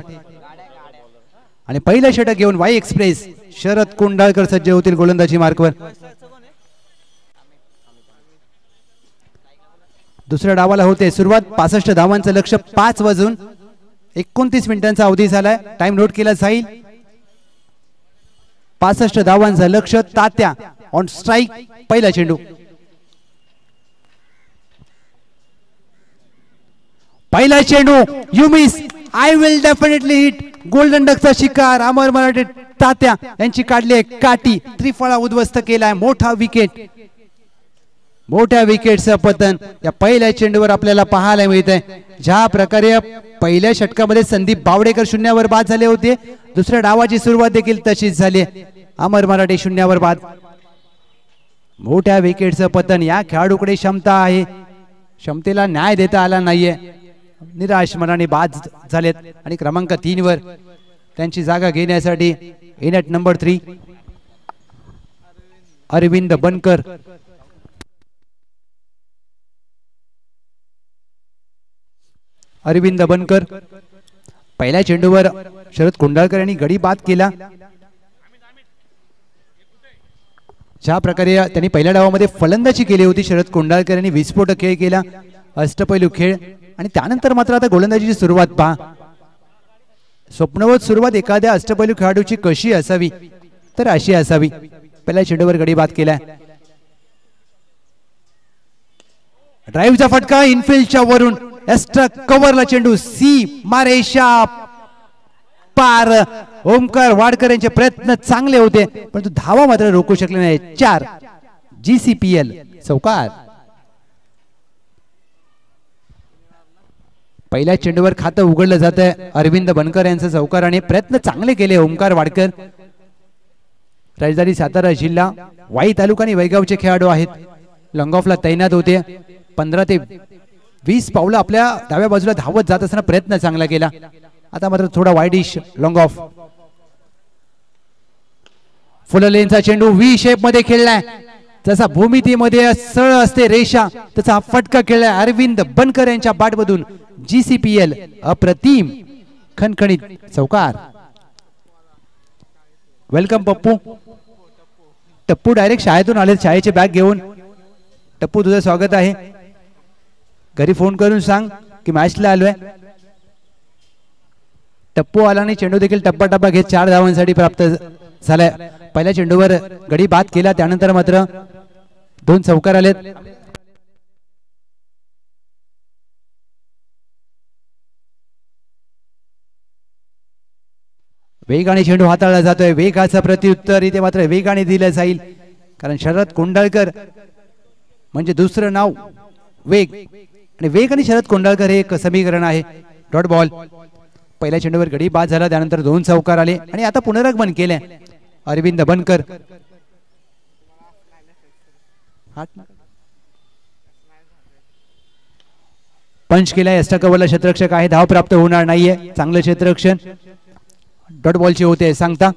आणि पहिलं षटक घेऊन वाई एक्सप्रेस शरद कुंडाळकर सज्ज होतील गोलंदाजी मार्कवर. दुसऱ्या डावाला होते सुरुवात. 65 धावांचं लक्ष. 5 वाजून 29 मिनिटांचा अवधी झालाय. टाइम नोट केला जाईल. 65 धावांचं लक्ष. Tatya on strike. पहिला चेंडू. पहिला चेंडू you miss. I will definitely hit. Golden डकचा शिकार अमर मराठे तात्या यांची काढली आहे काठी. त्रिफळा उद्ध्वस्त केलाय. मोठा विकेट, मोठ्या विकेटचं पतन या पहिल्या चेंडूवर आपल्याला पाहायला मिळतंय. ज्या प्रकारे पहिल्या षटकामध्ये संदीप बावडेकर 0 बाद झाले होते, दुसऱ्या डावाची सुरुवात देखील तशीच झाली. अमर मराठे 0 बाद. मोठ्या विकेटचं पतन. या खेळाडूकडे क्षमता आहे, क्षमतेला न्याय देता आला नाहीये. निराश मनाने बाद झालेत आणि क्रमांक 3 वर त्यांची जागा घेण्यासाठी इन ॲट नंबर 3 अरविंद बनकर. अरविंद बनकर पहिल्या चेंडूवर शरद कुंडाळकर यांनी गडी बाद केला. ज्या प्रकारे त्यांनी पहिल्या डावामध्ये फलंदाजी केली होती शरद कुंडाळकर यांनी विस्फोटक खेळ केला, अष्टपैलू खेळ. आणि त्यानंतर मात्र आता गोलंदाजीची सुरुवात पहा. स्वप्नवत सुरुवात एखाद्या अष्टपैलू खेळाडूची कशी असावी तर अशी असावी. पहिल्या चेंडूवर गडी बाद केलाय. ड्राईव्हचा फटका इनफिल्डच्या वरून एक्स्ट्रा कव्हरला चेंडू सी मारेशा पार. ओमकार वाडकर यांचे प्रयत्न चांगले होते परंतु धावा मात्र रोखू शकले नाही. 4 GCPL चौकार. पहिल्या चेंडूवर खातं उघडलं जात आहे. अरविंद बनकर यांचा चौकार आणि प्रयत्न चांगले केले ओमकार वाडकर. राजधानी सातारा जिल्हा वाई तालुका आणि वैगावचे खेळाडू आहेत. लॉंग ऑफला तैनात होते. 15 ते 20 पावलं आपल्या डाव्या बाजूला धावत जात असताना प्रयत्न चांगला केला. आता मात्र थोडा वाईडिश लॉंग ऑफ. फुललेनचा चेंडू व्ही शेप मध्ये खेळलाय. जसा भूमितीमध्ये सरळ असते रेषा तसा फटका खेळलाय अरविंद बनकर यांच्या बॅटमधून. GCPL अप्रतिम खणखणीत चौकार. वेलकम पप्पू. टप्पू डायरेक्ट शाळेतून आले. शाळेची बॅग घेऊन. टप्पू तुझं स्वागत आहे. घरी फोन करून सांग की मॅचला आलोय. टप्पू आला आणि चेंडू देखील टप्पा टप्पा घेत 4 धावांसाठी प्राप्त झालाय. पहिल्या चेंडूवर गडी बाद केला त्यानंतर मात्र 2 चौकार आलेत. वेगाने चेंडू हाताळला जातोय. वेगाचा प्रत्युत्तर इथे मात्र वेगाने दिलं जाईल कारण शरद कोंडाळकर म्हणजे दुसरं नाव वेग आणि वेग आणि शरद कोंडाळकर हे एक समीकरण आहे. Dot ball. पहिल्या चेंडूवर गडी बाद झाला त्यानंतर 2 चौकार आले आणि आता पुनरागमन केले अरविंद बनकर. पंच केलाय. एक्स्ट्रा कव्हरला क्षेत्ररक्षक आहे. धाव प्राप्त होणार नाहीये. चांगलं क्षेत्ररक्षण. डॉट बॉलची होते सांगता.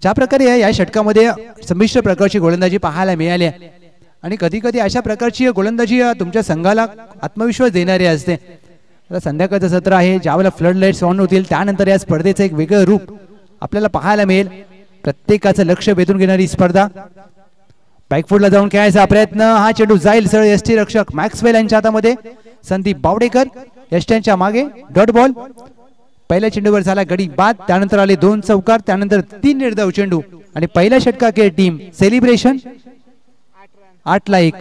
ज्या प्रकारे या षटकामध्ये संमिश्र प्रकारची गोलंदाजी पाहायला मिळाली आणि कधी कधी अशा प्रकारची गोलंदाजी तुमच्या संघाला आत्मविश्वास देणारी असते. संध्याकाळचं सत्र आहे. ज्यावेळेला फ्लड लाईट्स ऑन होतील त्यानंतर या स्पर्धेचं एक वेगळं रूप आपल्याला पाहायला मिळेल. प्रत्येकाचं लक्ष वेधून घेणारी स्पर्धा. बॅकफुटला जाऊन खेळायचा प्रयत्न. हा चेंडू जाईल सरळ. यष्टी रक्षक मॅक्सवेल यांच्या हातामध्ये. संदीप बावडेकर यष्ट्यांच्या मागे. Dot ball. पहिल्या चेंडूवर झाला गडी बाद त्यानंतर आले 2 चौकार त्यानंतर 3 निर्धाव चेंडू आणि पहिल्या षटकातील टीम सेलिब्रेशन 8-1.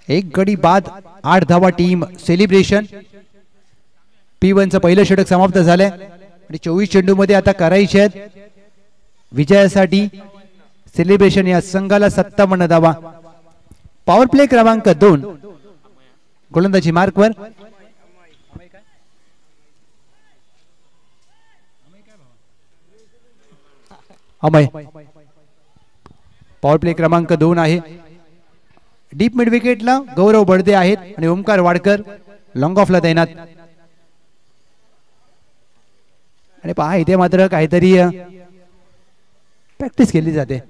एक गडी बाद 8 धावा टीम सेलिब्रेशन. P1चं पहिलं षटक समाप्त झालंय आणि 24 चेंडू मध्ये आता करायचे आहेत विजयासाठी. सेलिब्रेशन या संघाला 57 धावा. पॉवर प्ले क्रमांक 2 गोलंदाजी मार्कवर. अमय. पॉवर प्ले क्रमांक 2 आहे. डीप मिड विकेटला गौरव बडदे आहेत आणि ओमकार वाडकर लॉंग ऑफला तैनात. आणि पहा इथे मात्र काहीतरी प्रॅक्टिस केली जाते.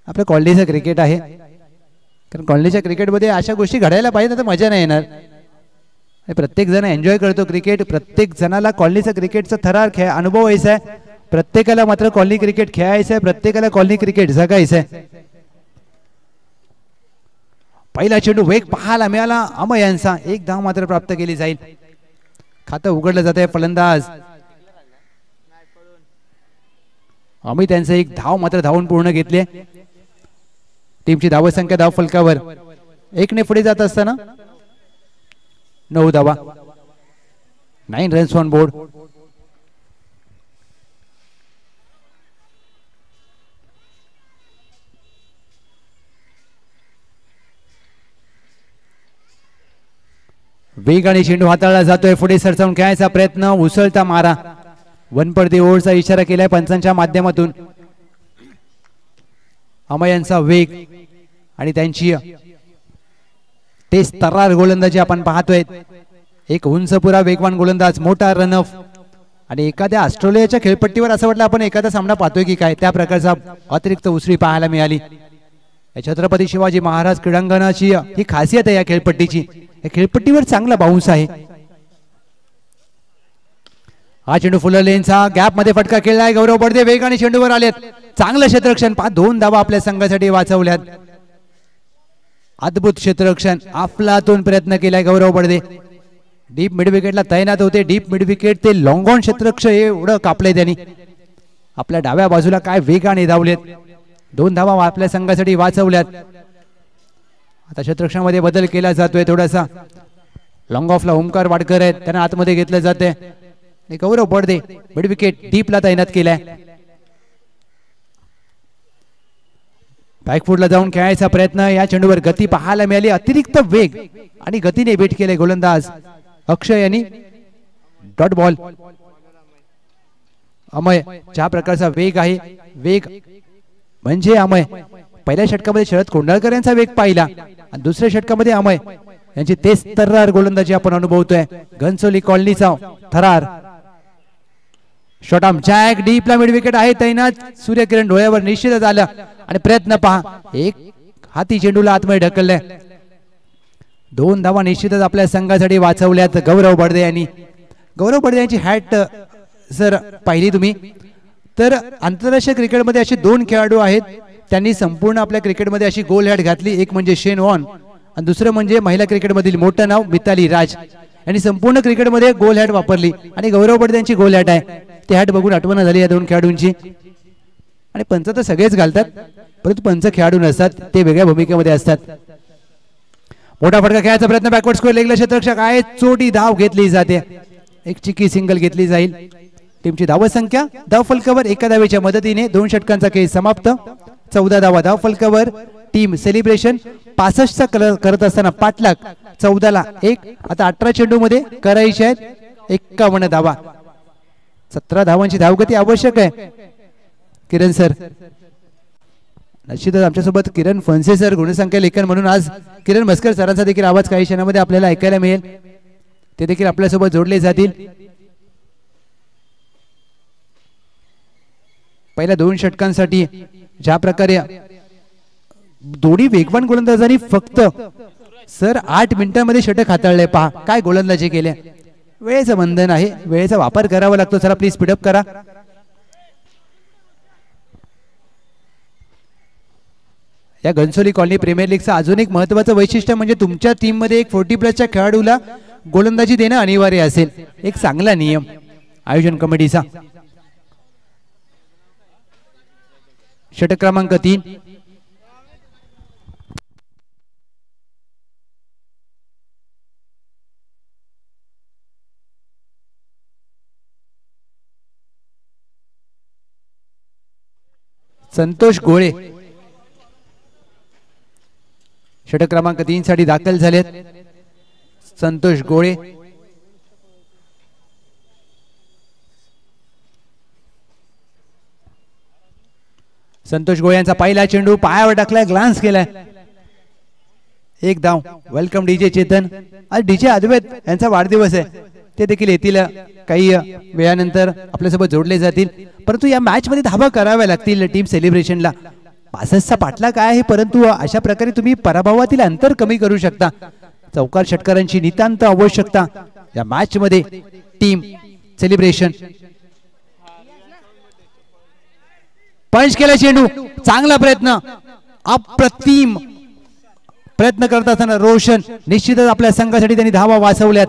आपल्या कॉलनीचं क्रिकेट आहे कारण कॉलनीच्या क्रिकेटमध्ये अशा गोष्टी घडायला पाहिजे तर मजा नाही येणार. प्रत्येक जण एन्जॉय करतो क्रिकेट. प्रत्येक जणाला कॉलनीचा क्रिकेटचा थरार अनुभव यायचा आहे. प्रत्येकाला मात्र कॉलनी क्रिकेट खेळायचं आहे. प्रत्येकाला कॉलनी क्रिकेट जगायचं आहे. पहिला चेंडू वेग पाहायला मिळाला अमय यांचा. 1 धाव मात्र प्राप्त केली जाईल. खातं उघडलं जात आहे. फलंदाज अमित त्यांचं 1 धाव मात्र धावून पूर्ण घेतले. टीमची धावसंख्या धाव फलकावर 1 ने पुढे जात असताना 9 धावा. 9 रन्स ऑन बोर्ड. वेगाने चेंडू हाताळला जातोय. पुढे सरसावून खेळायचा प्रयत्न. उसळता मारा. वनपडदी ओव्हरचा इशारा केलाय पंचांच्या माध्यमातून. अमयांचा वेग आणि त्यांची टेस्ट तर्रार गोलंदाजी आपण पाहतोय. एक उंचपुरा वेगवान गोलंदाज. मोठा रनअप आणि एखाद्या ऑस्ट्रेलियाच्या खेळपट्टीवर असं वाटलं आपण एखादा सामना पाहतोय की काय. त्या प्रकारचा अतिरिक्त उसळी पाहायला मिळाली. छत्रपती शिवाजी महाराज क्रीडांगणाची ही खासियत आहे या खेळपट्टीची. या खेळपट्टीवर चांगला बाउन्स आहे. हा चेंडू फुललेनचा गॅप मध्ये फटका खेळलाय. गौरव बडदे वेगाने चेंडूवर आलेत. चांगलं क्षेत्ररक्षण. 2 धावा आपल्या संघासाठी वाचवल्यात. अद्भुत क्षेत्ररक्षण, अफलातून प्रयत्न केलाय गौरव बडदे. डीप मिड विकेटला तैनात होते. डीप मिड विकेट ते लॉंग ऑन क्षेत्ररक्षण एवढं कापलंय त्यांनी. आपल्या डाव्या बाजूला काय वेगाने धावलेत. 2 धावा आपल्या संघासाठी वाचवल्यात. आता क्षेत्ररक्षणामध्ये बदल केला जातोय थोडासा. लॉंग ऑफला ओमकार वाडकर आहेत, त्यांना आतमध्ये घेतलं जाते. गौरव बडदे मिड विकेट डीपला तैनात केलाय. बॅकफुटला जाऊन खेळायचा प्रयत्न. या चेंडूवर गती पाहायला मिळाली, अतिरिक्त वेग आणि गतीने बेट केले गोलंदाज अक्षय यांनी. Dot ball. अमय ज्या प्रकारचा वेग आहे, वेग म्हणजे अमय. पहिल्या षटकामध्ये शरद कोंडाळकर यांचा वेग पाहिला आणि दुसऱ्या षटकामध्ये अमय यांची तेच तर्रार गोलंदाजी आपण अनुभवतोय. घनसोली कॉलनीचा थरार. शॉट आर्म जॅक डीपला मिड विकेट आहे तैनात. सूर्यकिरण डोळ्यावर निश्चितच आलं आणि प्रयत्न पहा, एक हाती चेंडूला आतमध्ये ढकललंय. 2 धावा निश्चितच आपल्या संघासाठी वाचवल्यात गौरव बडदे यांनी. गौरव बडदे यांची हॅट जर पाहिली तुम्ही तर आंतरराष्ट्रीय क्रिकेटमध्ये असे 2 खेळाडू आहेत त्यांनी संपूर्ण आपल्या क्रिकेटमध्ये अशी गोल हॅट घातली. एक म्हणजे शेन वॉर्न आणि दुसरं म्हणजे महिला क्रिकेटमधील मोठं नाव मिताली राज यांनी संपूर्ण क्रिकेटमध्ये गोल हॅट वापरली आणि गौरव बडदे यांची गोल हॅट आहे. ती हॅट बघून आठवण झाली या 2 खेळाडूंची. आणि पंच तर सगळेच घालतात, परंतु पंच खेळाडू नसतात, ते वेगळ्या भूमिकेमध्ये असतात. मोठा फटका खेळायचा प्रयत्न. बॅकवर्ड स्क्वेअर लेगला क्षेत्ररक्षक आहे. चोटी धाव घेतली जाते. एक चिकी सिंगल घेतली जाईल. टीमची धाव संख्या धाव फलकावर एका धावेच्या मदतीने 2 षटकांचा खेळ समाप्त. 14 धावा धाव फलकावर. टीम सेलिब्रेशन 65चा करत असताना पाठलाग 14ला 1. आता 18 चेंडू मध्ये करायचे आहेत 51 धावा. 17 धावांची धावगती आवश्यक आहे. किरण सर निश्चितच आमच्यासोबत किरण फणसे सर गुणसंख्या लेखन म्हणून आज किरण मस्कर सरांचा देखील आवाज काही क्षणामध्ये आपल्याला ऐकायला मिळेल. ते देखील आपल्यासोबत जोडले जातील. पहिल्या 2 षटकांसाठी ज्या प्रकारे दोन्ही वेगवान गोलंदाजांनी फक्त सर 8 मिनिटांमध्ये षटक हाताळले. पहा काय गोलंदाजी केले. वेळेचं बंधन आहे, वेळेचा वापर करावा लागतो. चला प्लीज स्पीडअप करा. या घनसोली कॉलनी प्रीमियर लीगचं अजून एक महत्त्वाचं वैशिष्ट्य म्हणजे तुमच्या टीम मध्ये एक 40+ खेळाडूला गोलंदाजी देणं अनिवार्य असेल. एक चांगला नियम आयोजन कमिटीचा. षटक क्रमांक 3. संतोष गोळे षटक क्रमांक 3 साठी दाखल झालेत. संतोष गोळे. संतोष गोळे यांचा पहिला चेंडू पायावर टाकलाय, ग्लान्स केलाय. 1 धाव. Welcome DJ Chetan. आज डीजे अद्वैत यांचा वाढदिवस आहे, ते देखील येतील काही वेळानंतर आपल्यासोबत जोडले जातील. परंतु या मॅच मध्ये धावा कराव्या लागतील टीम सेलिब्रेशनला. 65चा पाठलाग काय आहे, परंतु अशा प्रकारे तुम्ही पराभवातील अंतर कमी करू शकता. चौकार षटकारांची नितांत आवश्यकता या मॅच मध्ये टीम सेलिब्रेशन. पंच केला चेंडू. चांगला प्रयत्न, अप्रतिम प्रयत्न करत असताना रोशन. निश्चितच आपल्या संघासाठी त्यांनी धावा वाचवल्यात.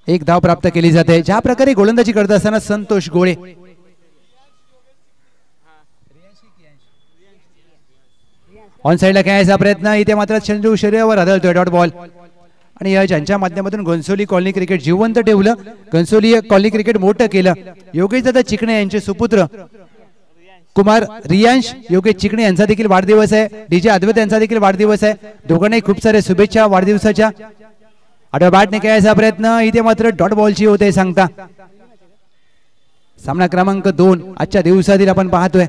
एक धाव प्राप्त केली जाते. ज्या प्रकारे गोलंदाजी करत असताना संतोष गोळे ऑन साइडला खेळायचा प्रयत्न. इथे मात्र चेंडू शरीरावर आदळतोय. Dot ball. आणि ज्यांच्या माध्यमातून घनसोली कॉलनी क्रिकेट जिवंत ठेवलं, घनसोली कॉलनी क्रिकेट मोठं केलं, योगेश दादा चिकणे यांचे सुपुत्र कुमार रियांश योगेश चिकणे यांचा देखील वाढदिवस आहे. डीजे अद्वैत यांचा देखील वाढदिवस आहे. दोघांनाही खूप सारे शुभेच्छा वाढदिवसाच्या. आडव्या बॅटने खेळायचा प्रयत्न. इथे मात्र डॉट बॉलची होते सांगता. सामना क्रमांक 2 आजच्या दिवसातील आपण पाहतोय.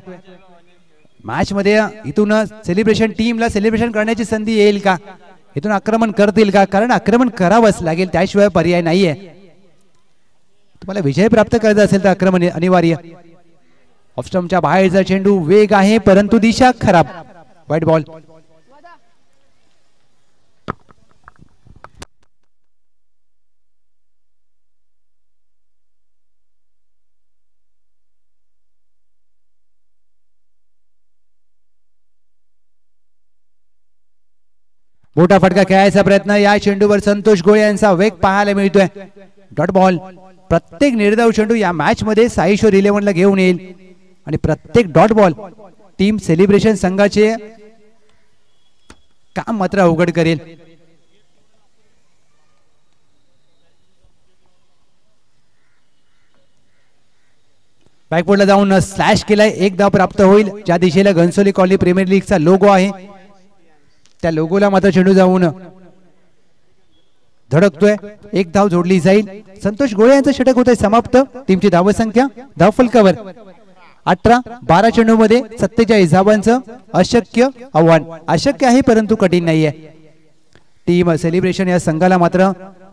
मॅच मध्ये इथून सेलिब्रेशन टीमला सेलिब्रेशन करण्याची संधी येईल का, इथून आक्रमण करतील का, कारण आक्रमण करावंच लागेल, त्याशिवाय पर्याय नाहीये. तुम्हाला विजय प्राप्त करायचा असेल तर आक्रमण अनिवार्य. ऑफ स्टंपच्या बाहेरचा चेंडू, वेग आहे परंतु दिशा खराब. White ball. मोठा फटका खेळायचा प्रयत्न, या चेंडूवर संतोष गोळे यांचा वेग पाहायला मिळतोय. Dot ball. प्रत्येक निर्धाव चेंडू या मॅच मध्ये साई शोर 11 ला घेऊन येईल आणि प्रत्येक डॉट बॉल टीम सेलिब्रेशन संघाचे काम मात्र अवघड करेल. बॅकबोर्डला जाऊन स्लॅश केलाय, एक धाव प्राप्त होईल. ज्या दिशेला घनसोली कॉलनी प्रीमियर लीगचा लोगो आहे त्या लोगोला मात्र चेंडू जाऊन धडकतोय. एक धाव जोडली जाईल. संतोष गोळे यांचं षटक होत आहे समाप्त. टीमची धावसंख्या धावफलकावर 18-12 चेंडू मध्ये 47 धावांचं अशक्य आव्हान. अशक्य आहे परंतु कठीण नाहीये. टीम सेलिब्रेशन या संघाला मात्र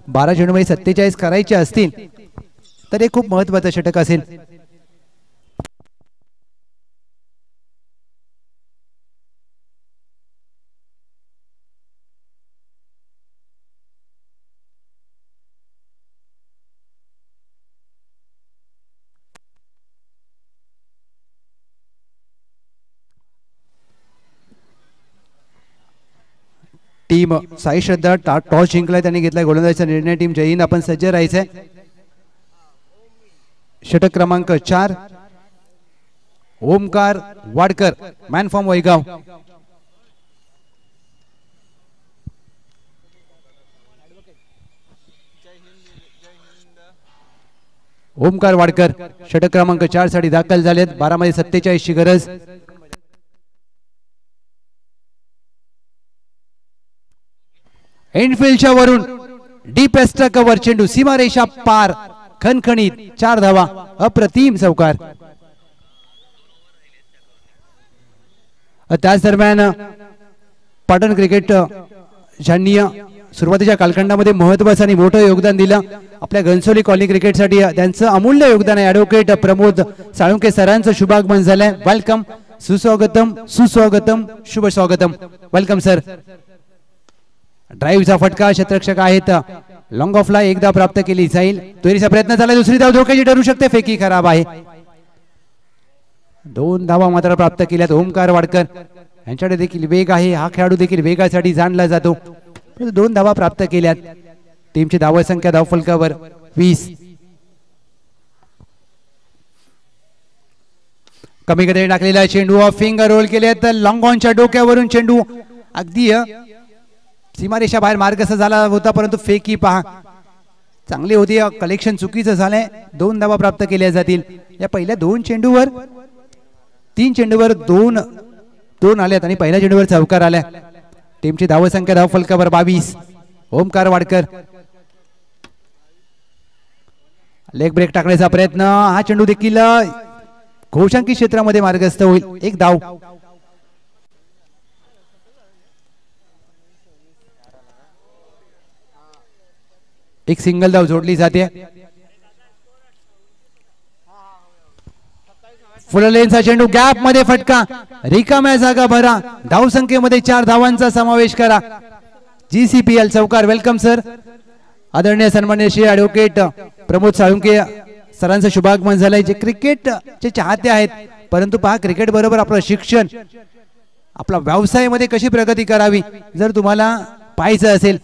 12 चेंडू मध्ये 47 करायचे असतील तर हे खूप महत्वाचं षटक असेल. टीम साई श्रद्धा टॉस जिंकलाय, त्यांनी घेतलाय गोलंदाजीचा निर्णय. टीम जय हिंद, आपण सज्ज राहायचंय. षटक क्रमांक 4 ओमकार वाडकर, मॅन फ्रॉम वैगाव. ओमकार वाडकर षटक क्रमांक 4 साठी दाखल झालेत. 12 मध्ये 47 ची गरज. एंडफिल्डच्या वरून डीप एस्ट्रा कव्हर चेंडू सीमारेषा पार, खणखणीत 4 धावा, अप्रतिम चौकार. त्याच दरम्यान पाटण क्रिकेट ज्यांनी सुरुवातीच्या कालखंडामध्ये महत्वाचं आणि मोठं योगदान दिलं आपल्या घनसोली कॉलनी क्रिकेटसाठी, त्यांचं अमूल्य योगदान आहे. ॲडव्होकेट प्रमोद साळुंके सरांचं शुभागमन झालंय. वेलकम, सुस्वागतम, सुस्वागतम, शुभ स्वागतम. Welcome sir. ड्राईव्हचा फटका, क्षेत्ररक्षक आहेत. लॉंग ऑफला एकदा प्राप्त केली जाईल. दुहेरीचा प्रयत्न झाला, दुसरी धाव धोक्याची ठरू शकते. फेकी खराब आहे. 2 धावा मात्र प्राप्त केल्यात. ओमकार वाडकर यांच्याकडे देखील वेग आहे. हा खेळाडू देखील वेगासाठी जाणला जातो. 2 धावा प्राप्त केल्यात. टीमची धावसंख्या धावफलकावर 20. कमी गतीने टाकलेला चेंडू, फिंगर रोल केले तर लॉंग ऑनच्या डोक्यावरून चेंडू अगदी सीमारेषा बाहेर मार्ग असा झाला होता, परंतु फेकी पहा चांगली होती. कलेक्शन चुकीचं झालंय. 2 धावा प्राप्त केल्या जातील. या पहिल्या 2 चेंडूवर 3 चेंडूवर 2 आल्यात आणि पहिल्या चेंडूवर चौकार आल्या. टीमची धावसंख्या धावफलकावर 22. ओमकार वाडकर लेग ब्रेक टाकण्याचा प्रयत्न, हा चेंडू देखील घोषांकी क्षेत्रामध्ये मार्गस्थ होईल. 1 धाव. एक सिंगल धाव जोडली जाते. फुल लेनचा चेंडू, गॅप मध्ये फटका, रिकाम्या जागा भरा, धावसंख्येमध्ये 4 धावांचा समावेश करा. GCPL चौकार. Welcome sir. आदरणीय सन्माननीय श्री ॲडव्होकेट प्रमोद साळुंके सरांचं शुभागमन झालंय. जे क्रिकेटचे चाहते आहेत, परंतु पहा क्रिकेट बरोबर आपलं शिक्षण, आपला व्यवसायामध्ये कशी प्रगती करावी जर तुम्हाला पाहायचं असेल,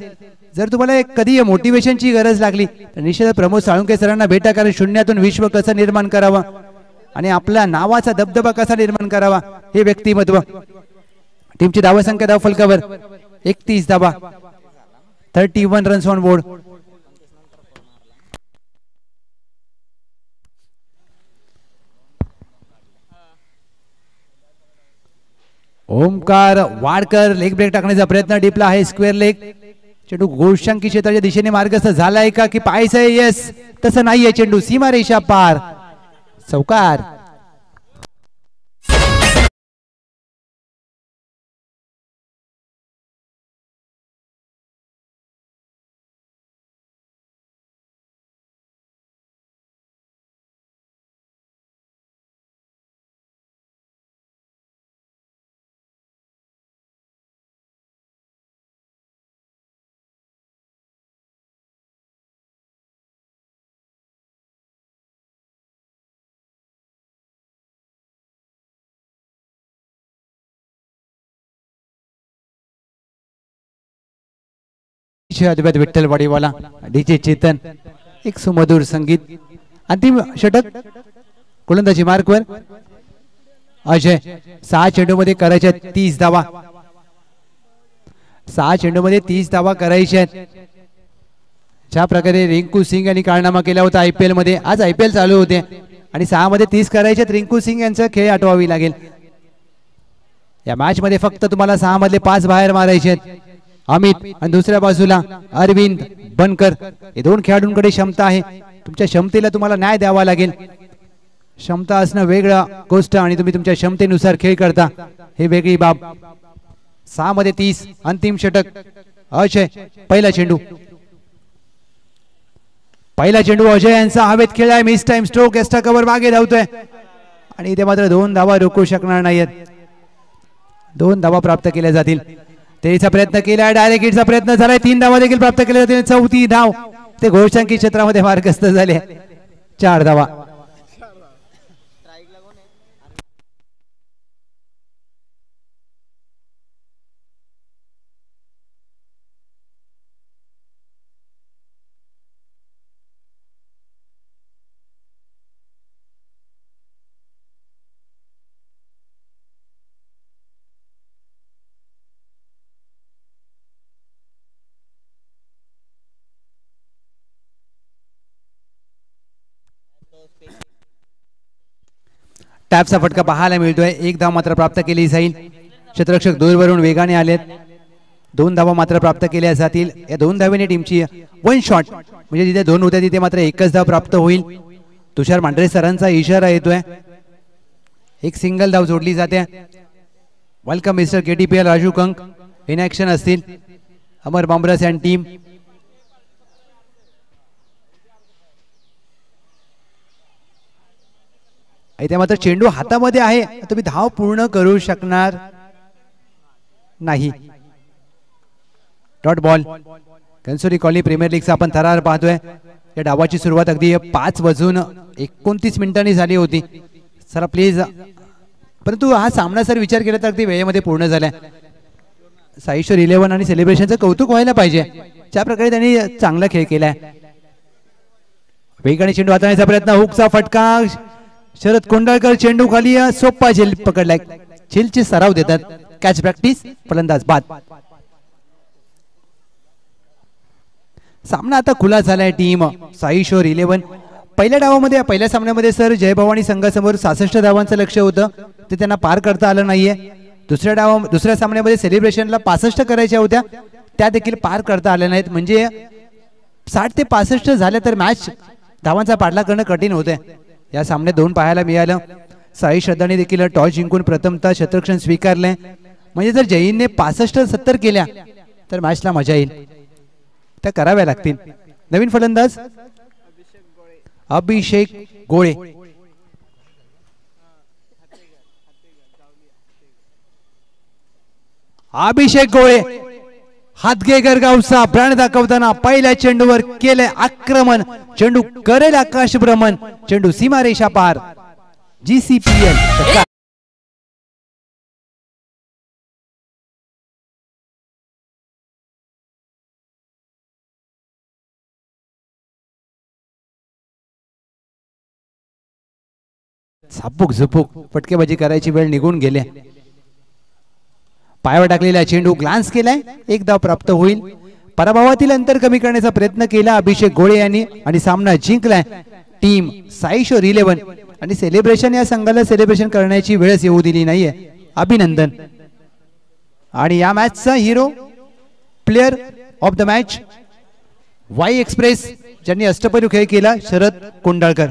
जर तुम्हाला कधी मोटिवेशनची गरज लागली तर निश्चित प्रमोद साळुंके सरांना भेटा. कारण शून्यातून विश्व कसं निर्माण करावं आणि आपल्या नावाचा दबदबा कसा निर्माण करावा हे व्यक्तिमत्व. टीमची धावसंख्या धावफलकावर 31 धावा, 31 runs on board. Omkar Wadkar leg break टाकण्याचा प्रयत्न, डीपला आहे, स्क्वेअर लेग. चेंडू घोषांकी क्षेत्राच्या दिशेने मार्गस्थ झालाय का की पाहायचंय? येस, तसं नाहीये. चेंडू सीमारेषा पार, चौकार. अद्वैत विठ्ठल वाडीवाला डीजे चेतन एक सुमधुर संगीत. अंतिम षटक गोलंदाजी मार्कवर अजय. 6 चेंडूमध्ये करायच्या 30 धावा. 6 चेंडूमध्ये 30 धावा करायच्या आहेत. ज्या प्रकारे रिंकू सिंग यांनी कारनामा केला होता IPL मध्ये, आज IPL चालू होते आणि 6 मध्ये 30 करायचे. रिंकू सिंग यांचा खेळ आठवावी लागेल. या मॅच मध्ये फक्त तुम्हाला 6 मधले 5 बाहेर मारायचे आहेत. अमित आणि दुसऱ्या बाजूला अरविंद बनकर. हे दोन खेळाडूंकडे क्षमता आहे. तुमच्या क्षमतेला तुम्हाला न्याय द्यावा लागेल. क्षमता असणं वेगळा गोष्ट आणि तुम्ही तुमच्या क्षमतेनुसार खेळ करता हे वेगळी बाब. 6 मध्ये 30 अंतिम षटक. अजय पहिला चेंडू. पहिला चेंडू अजय यांचा हवेत खेळ आहे. Miss time stroke. Extra cover मागे धावतोय आणि इथे मात्र 2 धावा रोखू शकणार नाहीत. 2 धावा प्राप्त केल्या जातील. तेचा प्रयत्न केला. डायरेक्ट हिटचा प्रयत्न झालाय. 3 धावा देखील प्राप्त केल्या जातील. 4थी धाव ते घोषांकी क्षेत्रामध्ये मार्गस्थ झाले. 4 धावा. टॅपचा फटका पाहायला मिळतोय. 1 धाव मात्र प्राप्त केली जाईल. क्षेत्ररक्षक दूरवरून वेगाने आलेत. 2 धावा मात्र प्राप्त केल्या जातील. या 2 धावेने टीमची 1 शॉट म्हणजे जिथे 2 होत्या तिथे मात्र 1च धाव प्राप्त होईल. तुषार मांढरे सरांचा इशारा येतोय. एक सिंगल धाव जोडली जाते. Welcome mister KTPL Raju Kank in action असतील. Amar Bambras and team. इथे मात्र चेंडू हातामध्ये आहे. तुम्ही धाव पूर्ण करू शकणार नाही. Dot ball. Ghansoli colony premier लीगचा आपण थरार पाहतोय. या डावाची सुरुवात अगदी 5:29 मिनिटांनी झाली होती. Sir please. परंतु हा सामना सर विचार केला तर अगदी वेळेमध्ये पूर्ण झालाय. साईश्वर 11 आणि सेलिब्रेशनचं कौतुक व्हायला पाहिजे. ज्या प्रकारे त्यांनी चांगला खेळ केलाय. वेगाने चेंडू हाताळण्याचा प्रयत्न. हुकचा फटका. शरद कोंडाळकर चेंडू खाली. सोपा झेल पकडलाय. झेलचे सराव देतात. Catch practice. फलंदाज बाद. सामना आता खुला झालाय. टीम साईशोर 11 पहिल्या डावामध्ये पहिल्या सामन्यामध्ये सर जयभवानी संघासमोर 66 धावांचं लक्ष होतं. ते त्यांना पार करता आलं नाहीये. दुसऱ्या सामन्यामध्ये सेलिब्रेशनला 65 करायच्या होत्या. त्या देखील पार करता आल्या नाहीत. म्हणजे 60 ते 65 झाले तर मॅच धावांचा पाठलाग करणं कठीण होते. या सामन्यात 2 पाहायला मिळालं. साई श्रद्धाने देखील टॉस जिंकून प्रथमतः क्षेत्ररक्षण स्वीकारले. म्हणजे जर जयीनने 65-70 केल्या तर मॅचला मजा येईल. त्या कराव्या लागतील. नवीन फलंदाज अभिषेक गोळे. अभिषेक गोळे हातगेगर गावचा ब्रँड दाखवताना पहिल्या चेंडूवर केले आक्रमण. चेंडू करेल आकाश भ्रमण. चेंडू सीमारेषा पार. GCPL झापूक झुपूक फटकेबाजी करायची वेळ निघून गेले. पायावर टाकलेला चेंडू ग्लान्स केलाय. 1 धाव प्राप्त होईल. पराभवातील अंतर कमी करण्याचा प्रयत्न केला अभिषेक गोळे यांनी आणि सामना जिंकलाय टीम साईशोर 11. आणि सेलिब्रेशन या संघाला सेलिब्रेशन करण्याची वेळच येऊ दिली नाहीये. अभिनंदन. आणि या मॅचचा hero player of the match Wai express ज्यांनी अष्टपैलू खेळ केला शरद कोंडाळकर.